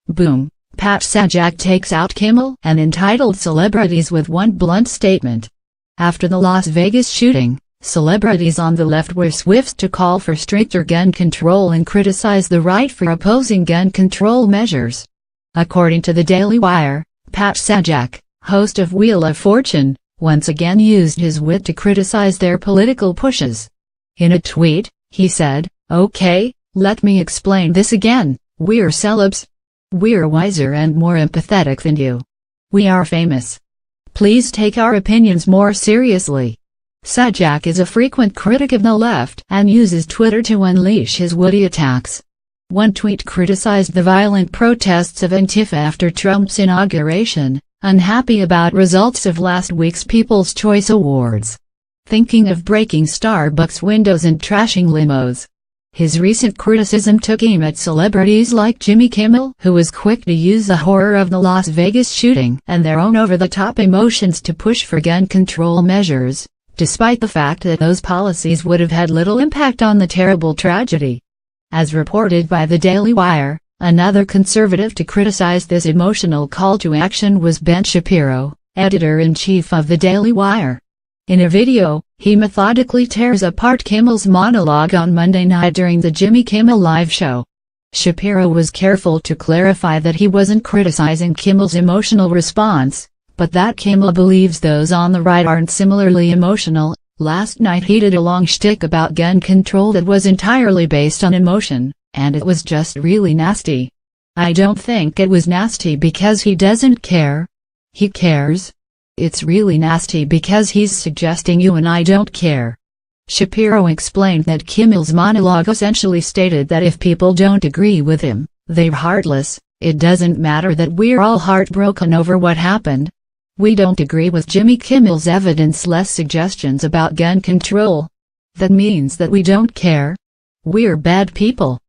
Boom. Pat Sajak takes out Kimmel and entitled celebrities with one blunt statement. After the Las Vegas shooting, celebrities on the left were swift to call for stricter gun control and criticize the right for opposing gun control measures. According to the Daily Wire, Pat Sajak, host of Wheel of Fortune, once again used his wit to criticize their political pushes. In a tweet, he said, "Okay, let me explain this again. We're celebs. We're wiser and more empathetic than you. We are famous. Please take our opinions more seriously." Sajak is a frequent critic of the left and uses Twitter to unleash his witty attacks. One tweet criticized the violent protests of Antifa after Trump's inauguration, unhappy about results of last week's People's Choice Awards. Thinking of breaking Starbucks windows and trashing limos. His recent criticism took aim at celebrities like Jimmy Kimmel, who was quick to use the horror of the Las Vegas shooting and their own over-the-top emotions to push for gun control measures, despite the fact that those policies would have had little impact on the terrible tragedy. As reported by the Daily Wire, another conservative to criticize this emotional call to action was Ben Shapiro, editor-in-chief of the Daily Wire. In a video, he methodically tears apart Kimmel's monologue on Monday night during the Jimmy Kimmel Live show. Shapiro was careful to clarify that he wasn't criticizing Kimmel's emotional response, but that Kimmel believes those on the right aren't similarly emotional. Last night he did a long shtick about gun control that was entirely based on emotion, and it was just really nasty. I don't think it was nasty because he doesn't care. He cares. It's really nasty because he's suggesting you and I don't care. Shapiro explained that Kimmel's monologue essentially stated that if people don't agree with him, they're heartless. It doesn't matter that we're all heartbroken over what happened. We don't agree with Jimmy Kimmel's evidence-less suggestions about gun control. That means that we don't care. We're bad people.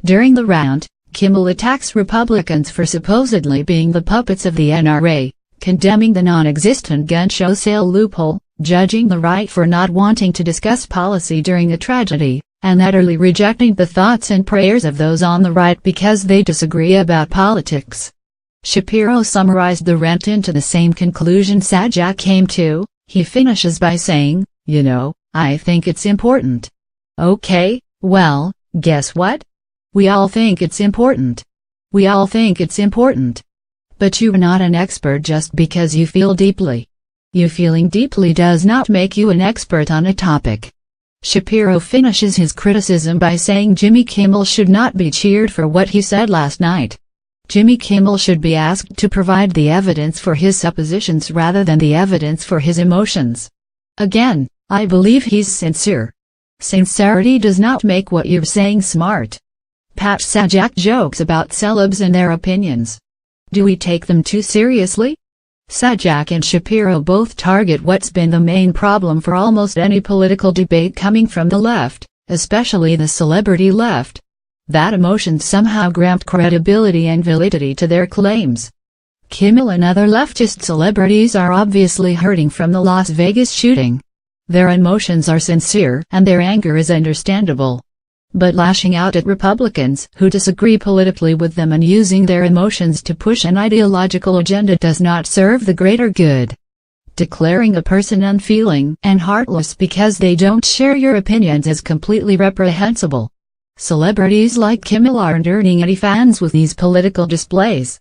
During the round, Kimmel attacks Republicans for supposedly being the puppets of the NRA, condemning the non-existent gun show sale loophole, judging the right for not wanting to discuss policy during a tragedy, and utterly rejecting the thoughts and prayers of those on the right because they disagree about politics. Shapiro summarized the rant into the same conclusion Sajak came to. He finishes by saying, "You know, I think it's important." Okay, well, guess what? We all think it's important. We all think it's important. But you're not an expert just because you feel deeply. You feeling deeply does not make you an expert on a topic. Shapiro finishes his criticism by saying Jimmy Kimmel should not be cheered for what he said last night. Jimmy Kimmel should be asked to provide the evidence for his suppositions rather than the evidence for his emotions. Again, I believe he's sincere. Sincerity does not make what you're saying smart. Pat Sajak jokes about celebs and their opinions. Do we take them too seriously? Sajak and Shapiro both target what's been the main problem for almost any political debate coming from the left, especially the celebrity left. That emotions somehow grant credibility and validity to their claims. Kimmel and other leftist celebrities are obviously hurting from the Las Vegas shooting. Their emotions are sincere and their anger is understandable. But lashing out at Republicans who disagree politically with them and using their emotions to push an ideological agenda does not serve the greater good. Declaring a person unfeeling and heartless because they don't share your opinions is completely reprehensible. Celebrities like Kimmel aren't earning any fans with these political displays.